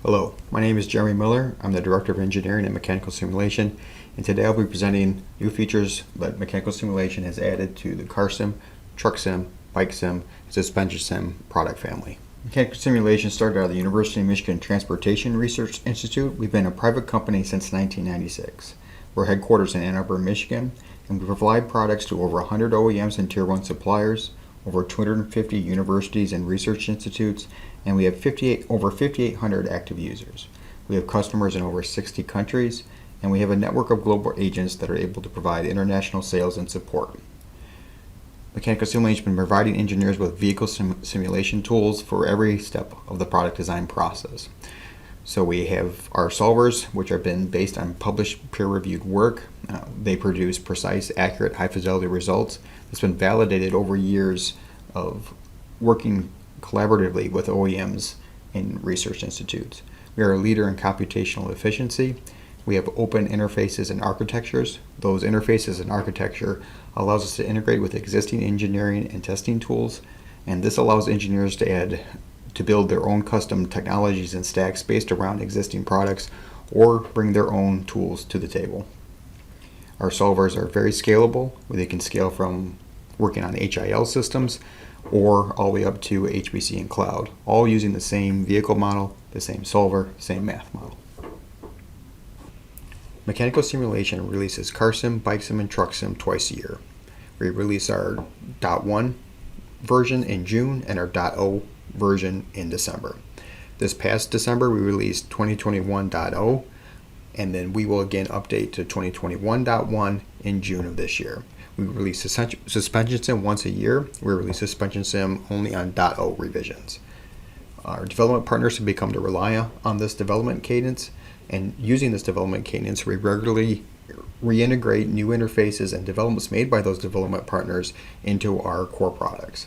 Hello, my name is Jeremy Miller. I'm the Director of Engineering and Mechanical Simulation, and today I'll be presenting new features that mechanical simulation has added to the CarSim, TruckSim, BikeSim, and SuspensionSim product family. Mechanical simulation started out of the University of Michigan Transportation Research Institute. We've been a private company since 1996. We're headquarters in Ann Arbor, Michigan, and we provide products to over 100 OEMs and Tier 1 suppliers, over 250 universities and research institutes, and we have over 5,800 active users. We have customers in over 60 countries, and we have a network of global agents that are able to provide international sales and support. Mechanical simulation has been providing engineers with vehicle simulation tools for every step of the product design process. So we have our solvers, which have been based on published peer-reviewed work. They produce precise, accurate, high-fidelity results. It's been validated over years of working collaboratively with OEMs and research institutes. We are a leader in computational efficiency. We have open interfaces and architectures. Those interfaces and architecture allows us to integrate with existing engineering and testing tools, and this allows engineers to build their own custom technologies and stacks based around existing products or bring their own tools to the table. Our solvers are very scalable. They can scale from working on HIL systems or all the way up to HPC and cloud, all using the same vehicle model, the same solver, same math model. Mechanical simulation releases CarSim, BikeSim, and TruckSim twice a year. We release our .1 version in June and our .0 version in December. This past December we released 2021.0, and then we will again update to 2021.1 in June of this year. We release SuspensionSim once a year. We release SuspensionSim only on .0 revisions. Our development partners have become to rely on this development cadence, and using this development cadence, we regularly reintegrate new interfaces and developments made by those development partners into our core products.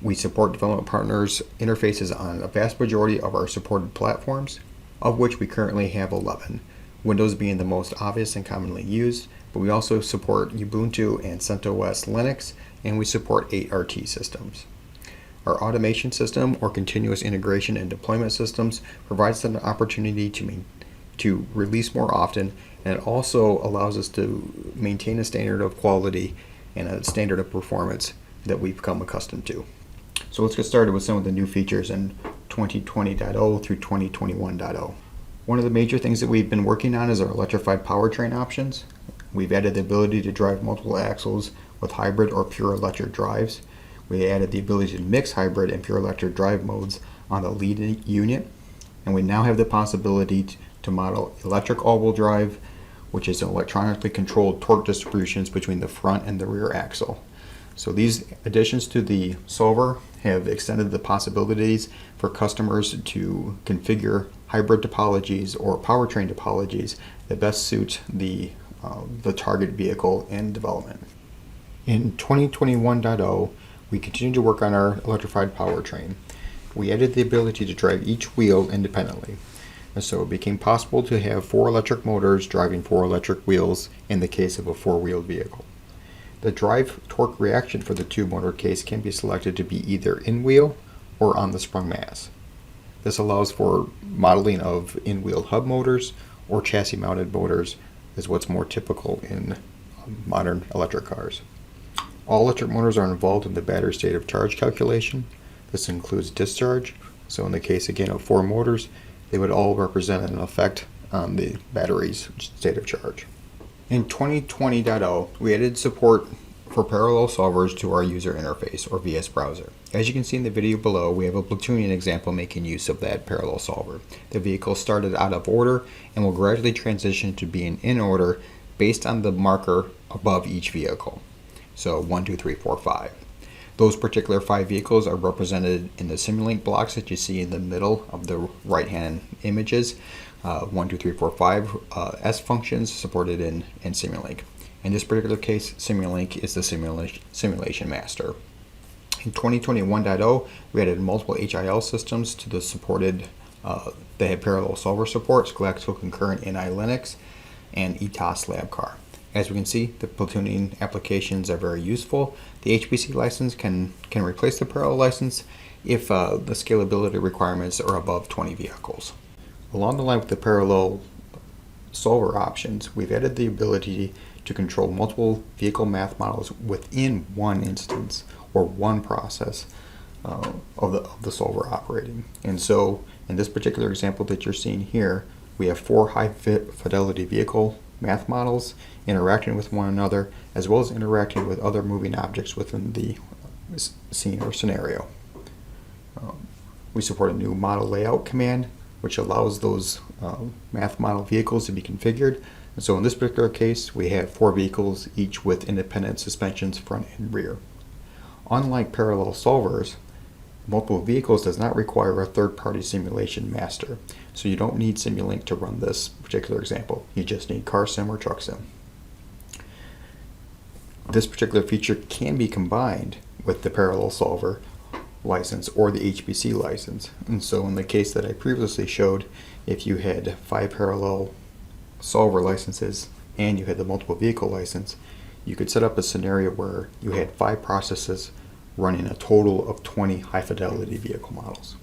We support development partners' interfaces on a vast majority of our supported platforms, of which we currently have 11, Windows being the most obvious and commonly used, but we also support Ubuntu and CentOS Linux, and we support 8 RT systems. Our automation system, or continuous integration and deployment systems, provides an opportunity to release more often, and it also allows us to maintain a standard of quality and a standard of performance that we've become accustomed to. So let's get started with some of the new features in 2020.0 through 2021.0. One of the major things that we've been working on is our electrified powertrain options. We've added the ability to drive multiple axles with hybrid or pure electric drives. We added the ability to mix hybrid and pure electric drive modes on the lead unit. And we now have the possibility to model electric all-wheel drive, which is electronically controlled torque distributions between the front and the rear axle. So these additions to the solver have extended the possibilities for customers to configure hybrid topologies or powertrain topologies that best suit the target vehicle in development. In 2021.0, we continue to work on our electrified powertrain. We added the ability to drive each wheel independently. And so it became possible to have 4 electric motors driving 4 electric wheels in the case of a 4-wheeled vehicle. The drive torque reaction for the 2-motor case can be selected to be either in-wheel or on the sprung mass. This allows for modeling of in-wheel hub motors or chassis-mounted motors, is what's more typical in modern electric cars. All electric motors are involved in the battery state of charge calculation. This includes discharge. So in the case again of 4 motors, they would all represent an effect on the battery's state of charge. In 2020.0, we added support for parallel solvers to our user interface, or VS Browser. As you can see in the video below, we have a platooning example making use of that parallel solver. The vehicle started out of order and will gradually transition to being in order based on the marker above each vehicle. So 1, 2, 3, 4, 5. Those particular 5 vehicles are represented in the Simulink blocks that you see in the middle of the right-hand images. 1, 2, 3, 4, 5 S functions supported in Simulink. In this particular case, Simulink is the simulation master. In 2021.0, we added multiple HIL systems to the supported, they had parallel solver support, Galactical Concurrent NI Linux, and ETOS LabCar. As we can see, the platooning applications are very useful. The HPC license can replace the parallel license if the scalability requirements are above 20 vehicles. Along the line with the parallel solver options, we've added the ability to control multiple vehicle math models within one instance or one process of the solver operating. And so in this particular example that you're seeing here, we have 4 high fidelity vehicle math models interacting with one another, as well as interacting with other moving objects within the scene or scenario. We support a new model layout command, which allows those math model vehicles to be configured. And so in this particular case, we have 4 vehicles, each with independent suspensions front and rear. Unlike parallel solvers, multiple vehicles does not require a third-party simulation master. So you don't need Simulink to run this particular example. You just need CarSim or TruckSim. This particular feature can be combined with the parallel solver license or the HPC license. And so in the case that I previously showed, if you had 5 parallel solver licenses and you had the multiple vehicle license, you could set up a scenario where you had 5 processes running a total of 20 high fidelity vehicle models.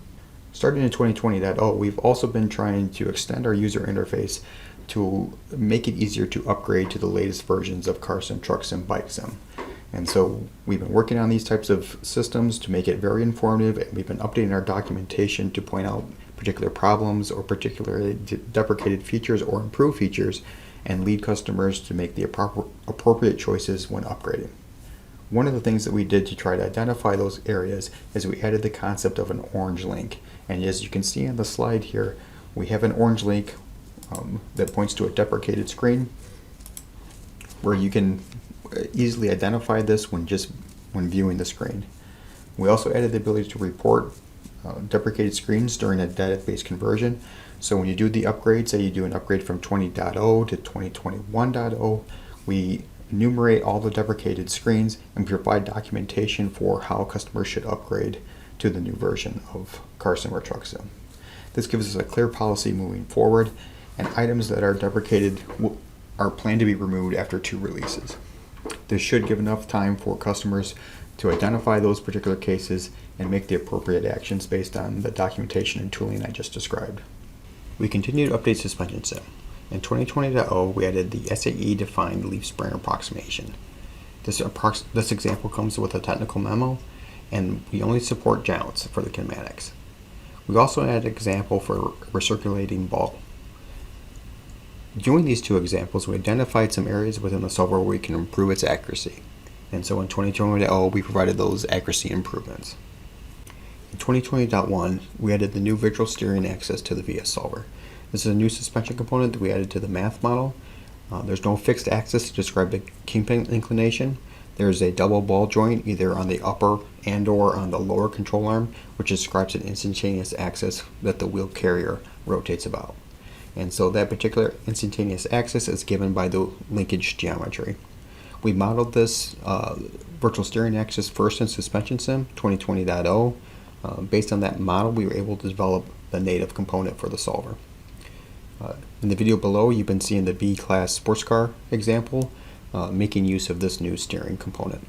Starting in 2020.0, we've also been trying to extend our user interface to make it easier to upgrade to the latest versions of CarSim, TruckSim, BikeSim. And so we've been working on these types of systems to make it very informative, and we've been updating our documentation to point out particular problems or particularly deprecated features or improved features and lead customers to make the appropriate choices when upgrading. One of the things that we did to try to identify those areas is we added the concept of an orange link. And as you can see on the slide here, we have an orange link that points to a deprecated screen where you can easily identify this when viewing the screen. We also added the ability to report deprecated screens during a database conversion. So when you do the upgrade, say you do an upgrade from 20.0 to 2021.0, we enumerate all the deprecated screens and provide documentation for how customers should upgrade to the new version of CarSim or TruckSim. This gives us a clear policy moving forward, and items that are deprecated are planned to be removed after 2 releases. This should give enough time for customers to identify those particular cases and make the appropriate actions based on the documentation and tooling I just described. We continue to update SuspensionSim. In 2020.0, we added the SAE-defined leaf spring approximation. This example comes with a technical memo, and we only support jounce for the kinematics. We also added an example for recirculating ball. Viewing these 2 examples, we identified some areas within the solver where we can improve its accuracy. And so in 2020.0, we provided those accuracy improvements. In 2020.1, we added the new visual steering axis to the VS solver. This is a new suspension component that we added to the math model. There's no fixed axis to describe the kingpin inclination. There's a double ball joint either on the upper and or on the lower control arm, which describes an instantaneous axis that the wheel carrier rotates about. And so that particular instantaneous axis is given by the linkage geometry. We modeled this virtual steering axis first in SuspensionSim 2020.0. Based on that model, we were able to develop the native component for the solver. In the video below, you've been seeing the B-Class sports car example, making use of this new steering component.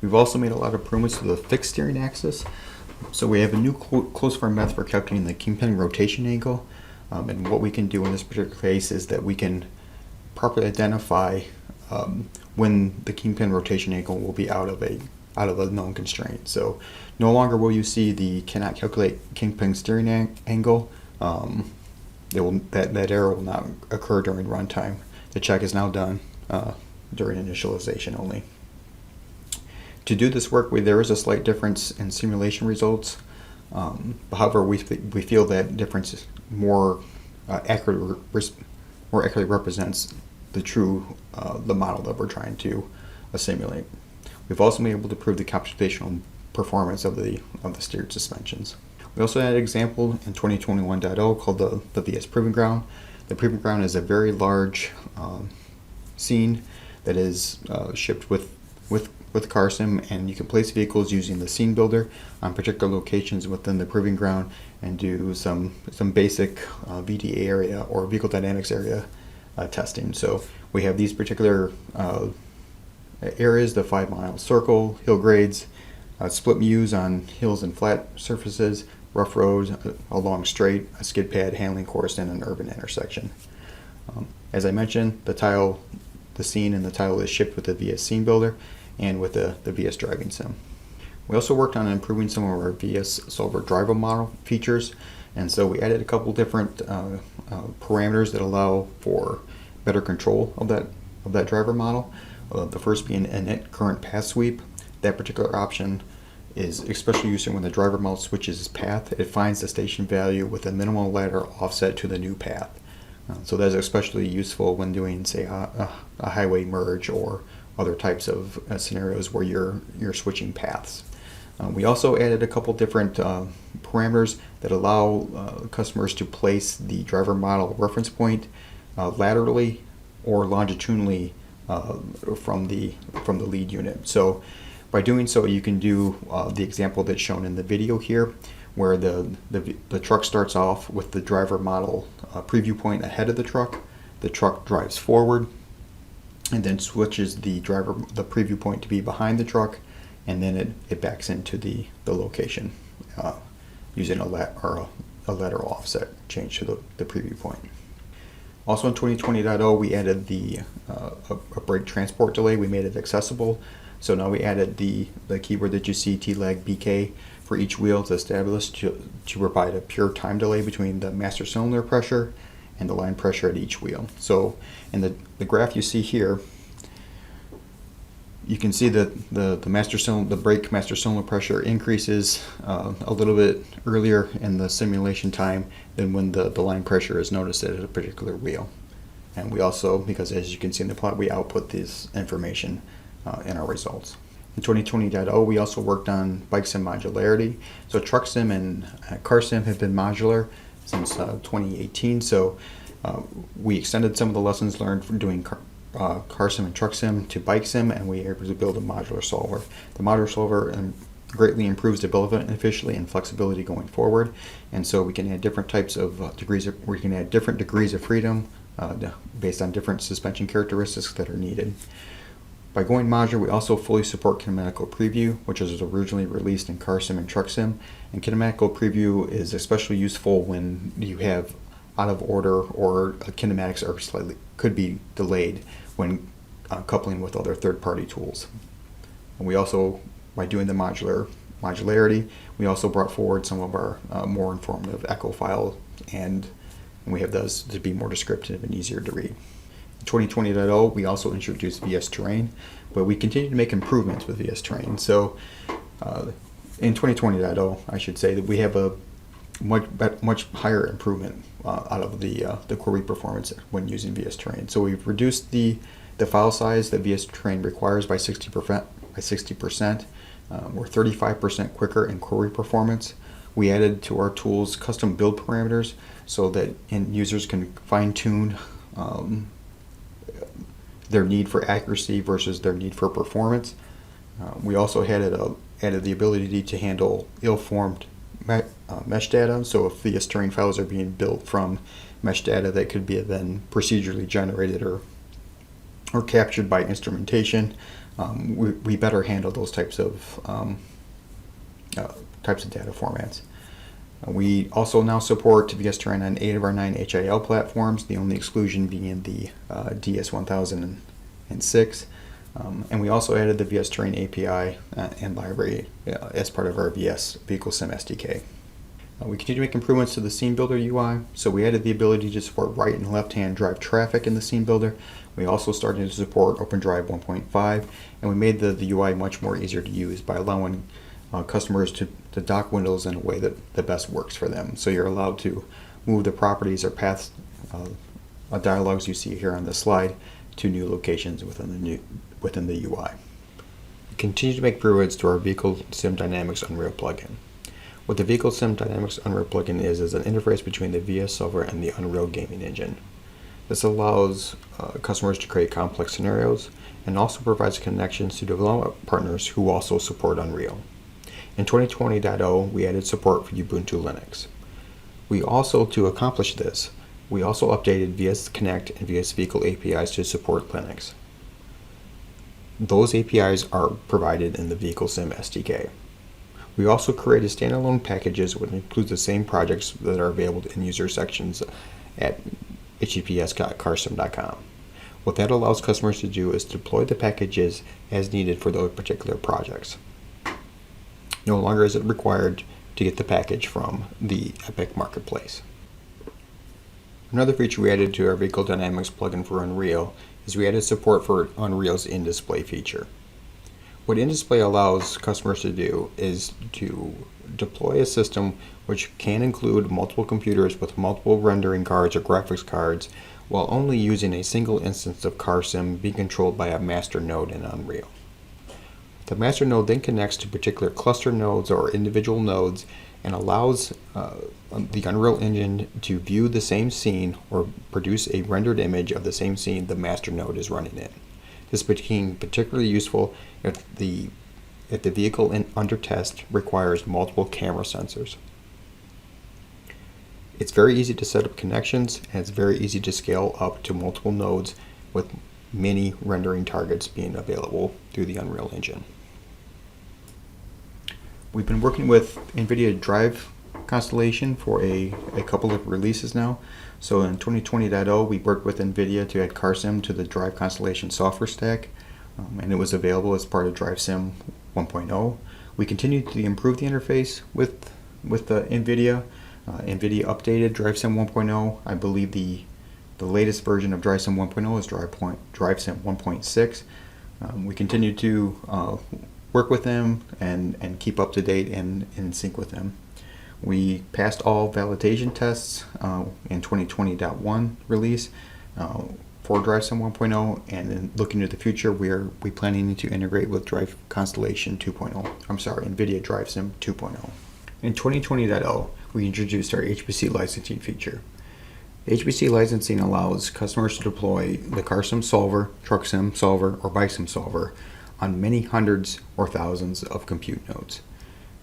We've also made a lot of improvements to the fixed steering axis. So we have a new closed form method for calculating the kingpin rotation angle. And what we can do in this particular case is that we can properly identify when the kingpin rotation angle will be out of a known constraint. So no longer will you see the cannot calculate kingpin steering angle. That error will not occur during runtime. The check is now done during initialization only. To do this work, there is a slight difference in simulation results. However, we feel that difference is more accurately represents the model that we're trying to simulate. We've also been able to prove the computational performance of the steered suspensions. We also had an example in 2021.0 called the VS Proving Ground. The Proving Ground is a very large scene that is shipped with CarSim, and you can place vehicles using the scene builder on particular locations within the Proving Ground and do some basic VDA area or vehicle dynamics area testing. So we have these particular areas: the 5 mile circle, hill grades, split mews on hills and flat surfaces, rough roads, a long straight, a skid pad, handling course, and an urban intersection. As I mentioned, the scene and the title is shipped with the VS Scene Builder and with the VS Driving Sim. We also worked on improving some of our VS Solver driver model features, and so we added a couple different parameters that allow for better control of that driver model. The first being init current path sweep. That particular option is especially useful when the driver model switches its path. It finds the station value with a minimal lateral offset to the new path. So that's especially useful when doing, say, a highway merge or other types of scenarios where you're switching paths. We also added a couple different parameters that allow customers to place the driver model reference point laterally or longitudinally from the lead unit. So by doing so, you can do the example that's shown in the video here, where the truck starts off with the driver model preview point ahead of the truck drives forward, and then switches the preview point to be behind the truck, and then it backs into the location using a lateral offset change to the preview point. Also in 2020.0, we added a brake transport delay. We made it accessible. So now we added the keyword that you see, T-lag BK, for each wheel to establish to provide a pure time delay between the master cylinder pressure and the line pressure at each wheel. So in the graph you see here, you can see that the brake master cylinder pressure increases a little bit earlier in the simulation time than when the line pressure is noticed at a particular wheel. And we also, because as you can see in the plot, we output this information in our results. In 2020.0, we also worked on BikeSim modularity. So TruckSim and CarSim have been modular since 2018. So we extended some of the lessons learned from doing CarSim and TruckSim to BikeSim, and we were able to build a modular solver. The modular solver greatly improves development efficiency and flexibility going forward, and so we can add different types of degrees of freedom based on different suspension characteristics that are needed. By going modular, we also fully support kinematical preview, which was originally released in CarSim and TruckSim. And kinematical preview is especially useful when you have out of order or kinematics could be delayed when coupling with other third-party tools. And we also, by doing the modularity, we also brought forward some of our more informative echo files, and we have those to be more descriptive and easier to read. In 2020.0, we also introduced VS Terrain, but we continue to make improvements with VS Terrain. So in 2020.0, I should say that we have a much higher improvement out of the query performance when using VS Terrain. So we've reduced the file size that VS Terrain requires by 60%. We're 35% quicker in query performance. We added to our tools custom build parameters so that end users can fine-tune their need for accuracy versus their need for performance. We also added the ability to handle ill-formed mesh data. So if VS Terrain files are being built from mesh data that could be then procedurally generated or captured by instrumentation, we better handle those types of data formats. We also now support VS Terrain on 8 of our 9 HIL platforms, the only exclusion being the DS1006. And we also added the VS Terrain API and library as part of our VehicleSim SDK. We continue to make improvements to the Scene Builder UI. So we added the ability to support right and left-hand drive traffic in the Scene Builder. We also started to support OpenDrive 1.5, and we made the UI much more easier to use by allowing customers to dock windows in a way that best works for them. So you're allowed to move the properties or paths, dialogues you see here on the slide, to new locations within the UI. We continue to make improvements to our VehicleSim Dynamics Unreal plugin. What the VehicleSim Dynamics Unreal plugin is an interface between the VS Solver and the Unreal gaming engine. This allows customers to create complex scenarios and also provides connections to development partners who also support Unreal. In 2020.0, we added support for Ubuntu Linux. We also, to accomplish this, we also updated VS Connect and VS Vehicle APIs to support Linux. Those APIs are provided in the VehicleSim SDK. We also created standalone packages which include the same projects that are available in user sections at https://carsim.com. What that allows customers to do is deploy the packages as needed for those particular projects. No longer is it required to get the package from the Epic Marketplace. Another feature we added to our Vehicle Dynamics plugin for Unreal is we added support for Unreal's InDisplay feature. What InDisplay allows customers to do is to deploy a system which can include multiple computers with multiple rendering cards or graphics cards while only using a single instance of CarSim being controlled by a master node in Unreal. The master node then connects to particular cluster nodes or individual nodes and allows the Unreal Engine to view the same scene or produce a rendered image of the same scene the master node is running in. This became particularly useful if the vehicle under test requires multiple camera sensors. It's very easy to set up connections, and it's very easy to scale up to multiple nodes with many rendering targets being available through the Unreal Engine. We've been working with Nvidia Drive Constellation for a couple of releases now. So in 2020.0 we worked with Nvidia to add CarSim to the Drive Constellation software stack, and it was available as part of DriveSim 1.0. We continued to improve the interface with Nvidia. Nvidia updated DriveSim 1.0. I believe the latest version of DriveSim 1.0 is DriveSim 1.6. We continue to work with them and keep up to date and in sync with them. We passed all validation tests in 2020.1 release for DriveSim 1.0, and then looking to the future, we're planning to integrate with Drive Constellation 2.0. Nvidia DriveSim 2.0. In 2020.0, we introduced our HPC licensing feature. HPC licensing allows customers to deploy the CarSim solver, TruckSim solver, or BikeSim solver on many hundreds or thousands of compute nodes.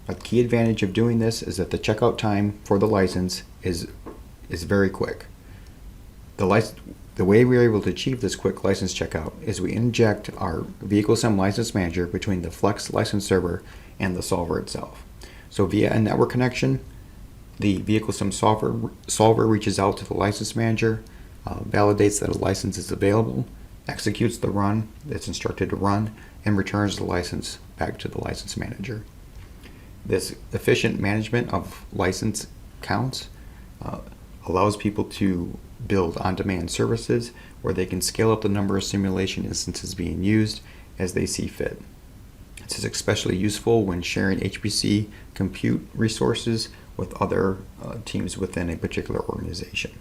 A key advantage of doing this is that the checkout time for the license is very quick. The way we are able to achieve this quick license checkout is we inject our VehicleSim license manager between the Flex license server and the solver itself. So via a network connection, the VehicleSim solver reaches out to the license manager, validates that a license is available, executes the run that's instructed to run, and returns the license back to the license manager. This efficient management of license counts allows people to build on-demand services where they can scale up the number of simulation instances being used as they see fit. This is especially useful when sharing HPC compute resources with other teams within a particular organization.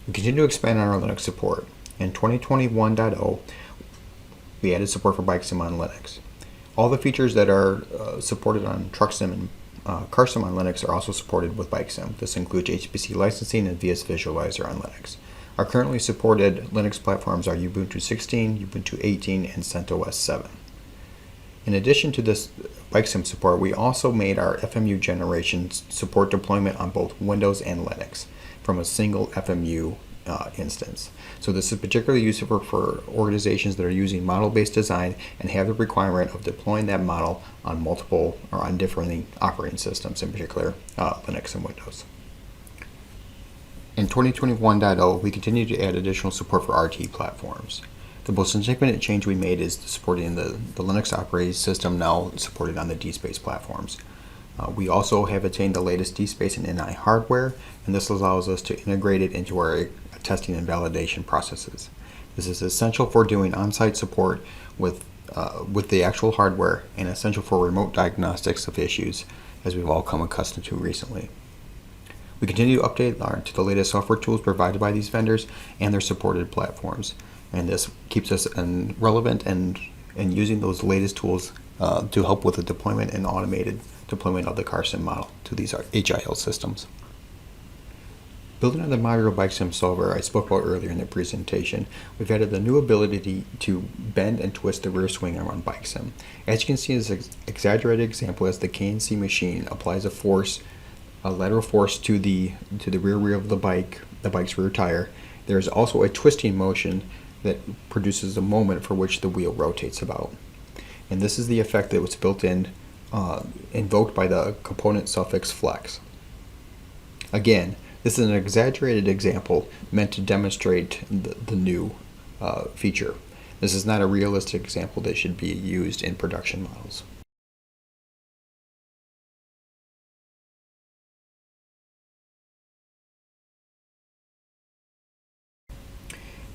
We continue to expand on our Linux support. In 2021.0, we added support for BikeSim on Linux. All the features that are supported on TruckSim and CarSim on Linux are also supported with BikeSim. This includes HPC licensing and VS Visualizer on Linux. Our currently supported Linux platforms are Ubuntu 16, Ubuntu 18, and CentOS 7. In addition to this BikeSim support, we also made our FMU generation support deployment on both Windows and Linux from a single FMU instance. So this is particularly useful for organizations that are using model-based design and have the requirement of deploying that model on multiple or on different operating systems, in particular Linux and Windows. In 2021.0, we continue to add additional support for RT platforms. The most significant change we made is supporting the Linux operating system now supported on the DSpace platforms. We also have attained the latest DSpace and NI hardware, and this allows us to integrate it into our testing and validation processes. This is essential for doing on-site support with the actual hardware and essential for remote diagnostics of issues, as we've all come accustomed to recently. We continue to update to the latest software tools provided by these vendors and their supported platforms, and this keeps us relevant and using those latest tools to help with the deployment and automated deployment of the CarSim model to these HIL systems. Building on the modular BikeSim solver I spoke about earlier in the presentation, we've added the new ability to bend and twist the rear swing arm on BikeSim. As you can see in this exaggerated example, as the KNC machine applies a lateral force to the rear wheel of the bike's rear tire, there is also a twisting motion that produces a moment for which the wheel rotates about. And this is the effect that was built in invoked by the component suffix flex. Again, this is an exaggerated example meant to demonstrate the new feature. This is not a realistic example that should be used in production models.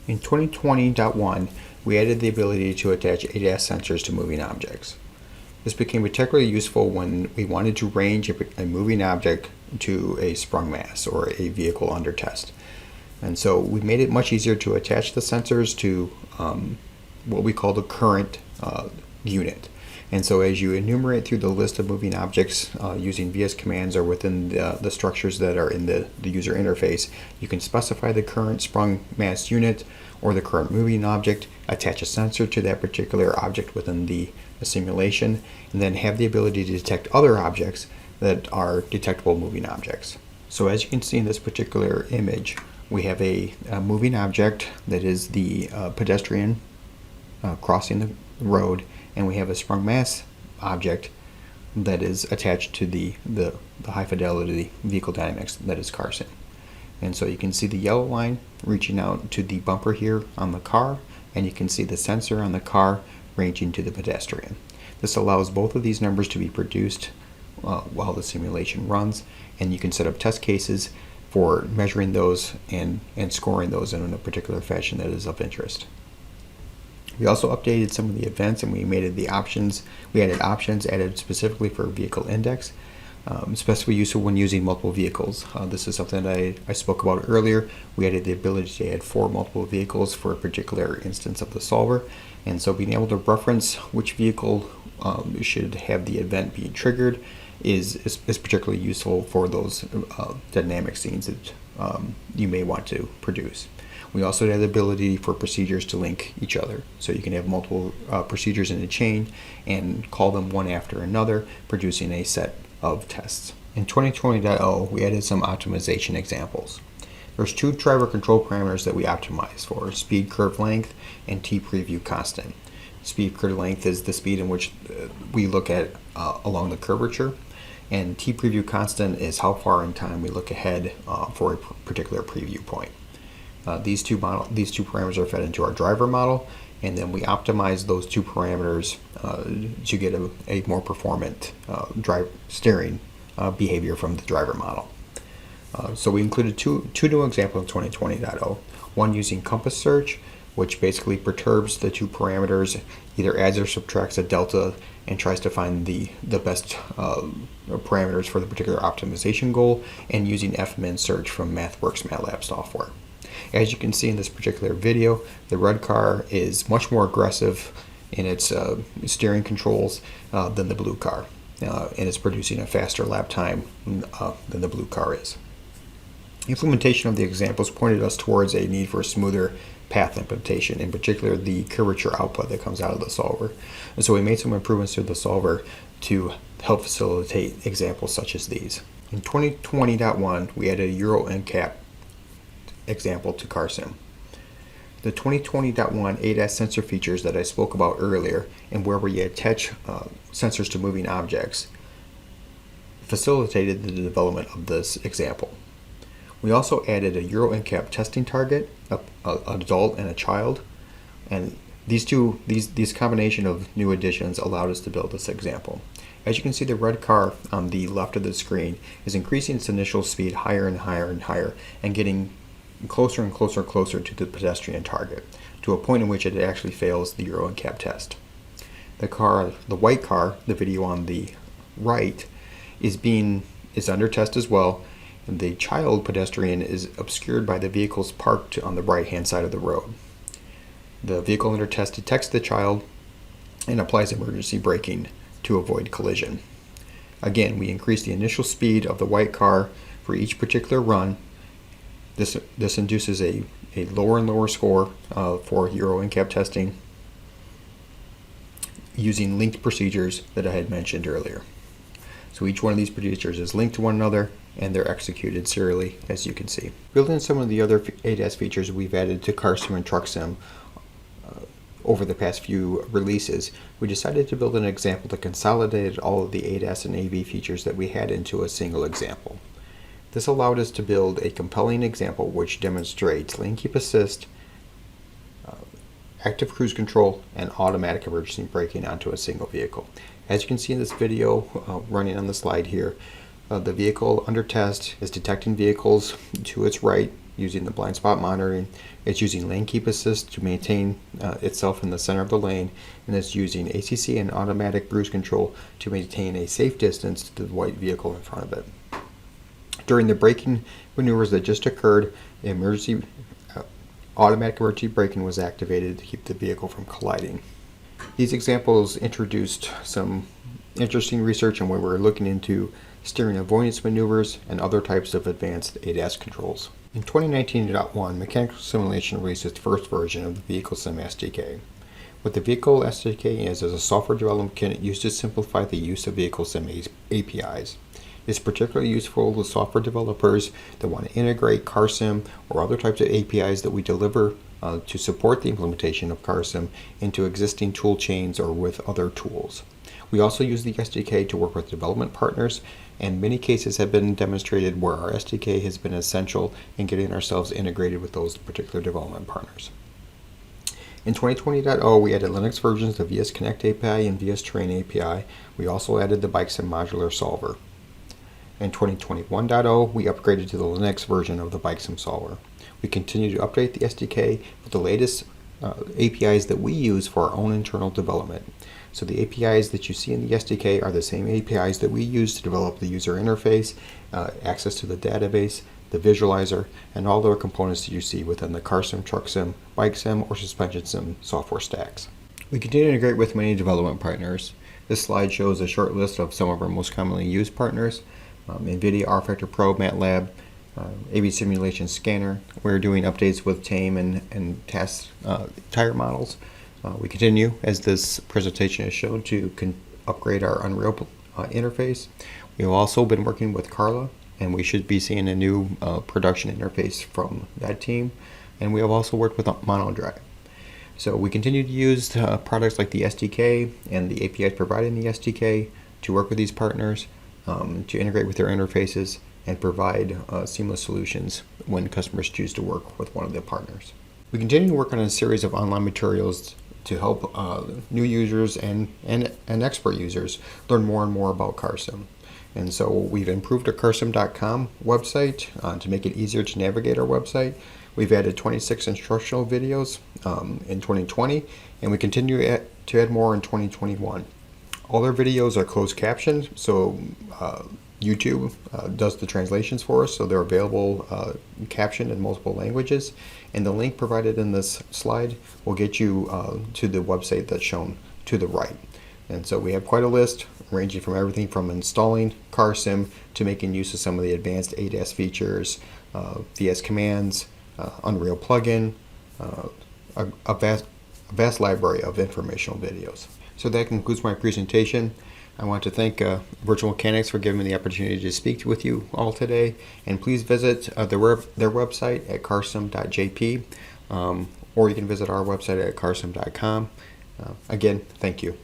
In 2020.1, we added the ability to attach ADAS sensors to moving objects. This became particularly useful when we wanted to range a moving object to a sprung mass or a vehicle under test. And so we made it much easier to attach the sensors to what we call the current unit. And so as you enumerate through the list of moving objects using VS commands or within the structures that are in the user interface, you can specify the current sprung mass unit or the current moving object, attach a sensor to that particular object within the simulation, and then have the ability to detect other objects that are detectable moving objects. So as you can see in this particular image, we have a moving object that is the pedestrian crossing the road, and we have a sprung mass object that is attached to the high fidelity vehicle dynamics that is CarSim. And so you can see the yellow line reaching out to the bumper here on the car, and you can see the sensor on the car ranging to the pedestrian. This allows both of these numbers to be produced while the simulation runs, and you can set up test cases for measuring those and scoring those in a particular fashion that is of interest. We also updated some of the events, and we made the options. We added options added specifically for vehicle index, especially useful when using multiple vehicles. This is something that I spoke about earlier. We added the ability to add 4 multiple vehicles for a particular instance of the solver, and so being able to reference which vehicle should have the event being triggered is particularly useful for those dynamic scenes that you may want to produce. We also have the ability for procedures to link each other. So you can have multiple procedures in a chain and call them one after another, producing a set of tests. In 2020.0, we added some optimization examples. There's 2 driver control parameters that we optimize for: speed curve length and T preview constant. Speed curve length is the speed in which we look at along the curvature, and T preview constant is how far in time we look ahead for a particular preview point. These two parameters are fed into our driver model, and then we optimize those 2 parameters to get a more performant steering behavior from the driver model. So we included two new examples in 2020.0. One using compass search, which basically perturbs the 2 parameters, either adds or subtracts a delta, and tries to find the best parameters for the particular optimization goal, and using fmin search from MathWorks MATLAB software. As you can see in this particular video, the red car is much more aggressive in its steering controls than the blue car, and it's producing a faster lap time than the blue car is. Implementation of the examples pointed us towards a need for a smoother path implementation, in particular the curvature output that comes out of the solver. And so we made some improvements to the solver to help facilitate examples such as these. In 2020.1, we added a Eurocap example to CarSim. The 2020.1 ADAS sensor features that I spoke about earlier, and where we attach sensors to moving objects, facilitated the development of this example. We also added a Eurocap testing target, an adult and a child, and these combination of new additions allowed us to build this example. As you can see, the red car on the left of the screen is increasing its initial speed higher and higher and higher, and getting closer and closer to the pedestrian target, to a point in which it actually fails the Eurocap test. The white car, the video on the right, is under test as well, and the child pedestrian is obscured by the vehicles parked on the right-hand side of the road. The vehicle under test detects the child and applies emergency braking to avoid collision. Again, we increase the initial speed of the white car for each particular run. This induces a lower and lower score for Eurocap testing using linked procedures that I had mentioned earlier. So each one of these procedures is linked to one another, and they're executed serially, as you can see. Building some of the other ADAS features we've added to CarSim and TruckSim over the past few releases, we decided to build an example that consolidated all of the ADAS and AV features that we had into a single example. This allowed us to build a compelling example which demonstrates lane keep assist, active cruise control, and automatic emergency braking onto a single vehicle. As you can see in this video running on the slide here, the vehicle under test is detecting vehicles to its right using the blind spot monitoring. It's using lane keep assist to maintain itself in the center of the lane, and it's using ACC and automatic cruise control to maintain a safe distance to the white vehicle in front of it. During the braking maneuvers that just occurred, automatic emergency braking was activated to keep the vehicle from colliding. These examples introduced some interesting research on where we're looking into steering avoidance maneuvers and other types of advanced ADAS controls. In 2019.1, Mechanical Simulation released its first version of the VehicleSim SDK. What the Vehicle SDK is a software development kit used to simplify the use of VehicleSim APIs. It's particularly useful to software developers that want to integrate CarSim or other types of APIs that we deliver to support the implementation of CarSim into existing tool chains or with other tools. We also use the SDK to work with development partners, and many cases have been demonstrated where our SDK has been essential in getting ourselves integrated with those particular development partners. In 2020.0, we added Linux versions of VS Connect API and VS Terrain API. We also added the BikeSim modular solver. In 2021.0, we upgraded to the Linux version of the BikeSim solver. We continue to update the SDK with the latest APIs that we use for our own internal development. So the APIs that you see in the SDK are the same APIs that we use to develop the user interface, access to the database, the visualizer, and all the components that you see within the CarSim, TruckSim, BikeSim, or SuspensionSim software stacks. We continue to integrate with many development partners. This slide shows a short list of some of our most commonly used partners. Nvidia rFactor Pro, MATLAB, AV Simulation Scanner. We're doing updates with TAME and TAS tire models. We continue, as this presentation has shown, to upgrade our Unreal interface. We've also been working with Carla, and we should be seeing a new production interface from that team. And we have also worked with MonoDrive. So we continue to use products like the SDK and the APIs provided in the SDK to work with these partners, to integrate with their interfaces and provide seamless solutions when customers choose to work with one of their partners. We continue to work on a series of online materials to help new users and expert users learn more and more about CarSim. And so we've improved our CarSim.com website to make it easier to navigate our website. We've added 26 instructional videos in 2020, and we continue to add more in 2021. All our videos are closed captioned, so YouTube does the translations for us, so they're available captioned in multiple languages. And the link provided in this slide will get you to the website that's shown to the right. And so we have quite a list ranging from everything from installing CarSim to making use of some of the advanced ADAS features, VS commands, Unreal plugin, a vast library of informational videos. So that concludes my presentation. I want to thank Virtual Mechanics for giving me the opportunity to speak with you all today. And please visit their website at carsim.jp, or you can visit our website at carsim.com. Again, thank you.